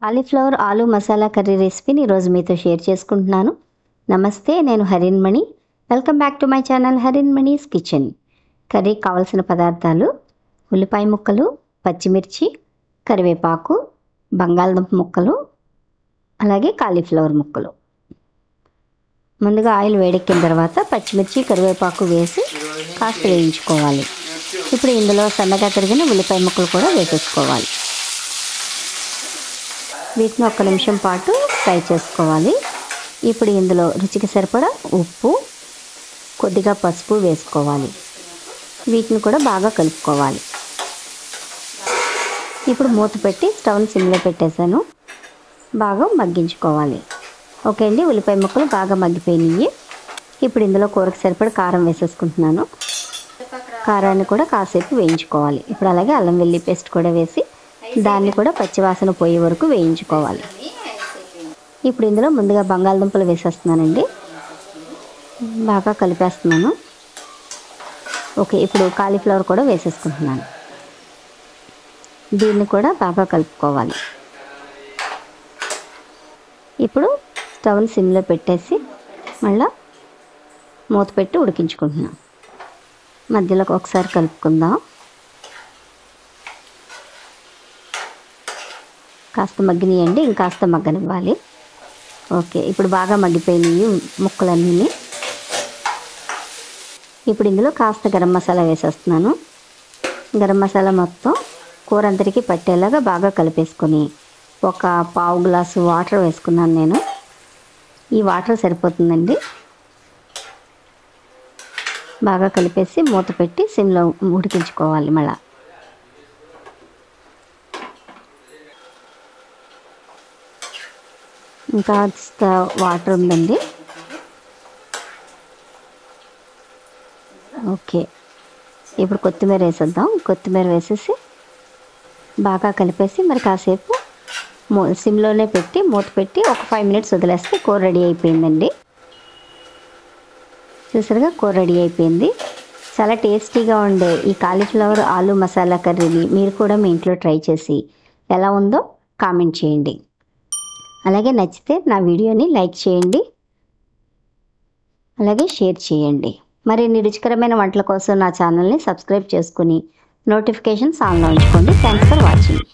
Cauliflower ఆలు masala curry రెసిపీని ఈరోజు మీతో షేర్ చేసుకుంటున్నాను. నమస్తే, నేను Harinmani. Welcome back to my channel Harinmani's kitchen. కర్రీకి కావాల్సిన పదార్థాలు: ఉల్లిపాయ ముక్కలు, పచ్చిమిర్చి, కరివేపాకు, బంగాళదుంప ముక్కలు, అలాగే కాలీఫ్లవర్ ముక్కలు. ముందుగా ఆయిల్ వేడెక్కిన తర్వాత పచ్చిమిర్చి, కరివేపాకు వేసి కాస్త వేయించుకోవాలి. ఇప్పుడు ఇందులో సన్నగా తరిగిన ఉల్లిపాయ ముక్కలు కూడా వేసేసుకోవాలి. వీటిని 1 నిమిషం పాటు ఫ్రై చేసుకోవాలి. ఇప్పుడు ఇందులో రుచికి సరిపడా ఉప్పు, కొద్దిగా పసుపు వేసుకోవాలి. వీటిని కూడా బాగా కలుపుకోవాలి. ఇప్పుడు మూత పెట్టి స్టవ్ని సిమ్లో పెట్టేశాను. బాగా మగ్గించుకోవాలి. ఓకే అండి, ఉల్లిపాయ ముక్కలు బాగా మగ్గిపోయినాయి. ఇప్పుడు ఇందులో కూరకు సరిపడా కారం వేసేసుకుంటున్నాను. కారాన్ని కూడా కాసేపు వేయించుకోవాలి. ఇప్పుడు అలాగే అల్లం వెల్లుల్లి పేస్ట్ కూడా వేసి దాన్ని కూడా పచ్చివాసన పోయే వరకు వేయించుకోవాలి. ఇప్పుడు ఇందులో ముందుగా బంగాళదుంపలు వేసేస్తున్నానండి. బాగా కలిపేస్తున్నాను. ఓకే, ఇప్పుడు కాలీఫ్లవర్ కూడా వేసేసుకుంటున్నాను. దీన్ని కూడా బాగా కలుపుకోవాలి. ఇప్పుడు స్టవ్ని సిమ్లో పెట్టేసి మళ్ళీ మూత పెట్టి ఉడికించుకుంటున్నాను. మధ్యలో ఒకసారి కలుపుకుందాం. కాస్త మగ్గినాయండి, ఇంకాస్త మగ్గనివ్వాలి. ఓకే, ఇప్పుడు బాగా మగ్గిపోయినాయి ముక్కలన్నీ. ఇప్పుడు ఇందులో కాస్త గరం మసాలా వేసేస్తున్నాను. గరం మసాలా మొత్తం కూర అంతటికి పట్టేలాగా బాగా కలిపేసుకొని 1 పావు గ్లాసు వాటర్ వేసుకున్నాను నేను. ఈ వాటర్ సరిపోతుందండి. బాగా కలిపేసి మూత పెట్టి సిమ్లో ఉడికించుకోవాలి. మళ్ళీ ఇంకా వాటర్ ఉందండి. ఓకే, ఇప్పుడు కొత్తిమీర వేసేద్దాం. కొత్తిమీర వేసేసి బాగా కలిపేసి మరి కాసేపు సిమ్లోనే పెట్టి మూత పెట్టి 5 మినిట్స్ వదిలేస్తే కూర రెడీ అయిపోయిందండి. చూసారుగా, కూర రెడీ అయిపోయింది. చాలా టేస్టీగా ఉండే ఈ కాలీఫ్లవర్ ఆలు మసాలా కర్రీని మీరు కూడా మీ ఇంట్లో ట్రై చేసి ఎలా ఉందో కామెంట్ చేయండి. అలాగే నచ్చితే నా వీడియోని లైక్ చేయండి, అలాగే షేర్ చేయండి. మరిన్ని రుచికరమైన వంటల కోసం నా ఛానల్ని సబ్స్క్రైబ్ చేసుకుని నోటిఫికేషన్స్ ఆన్లో ఉంచుకోండి. Thanks for watching.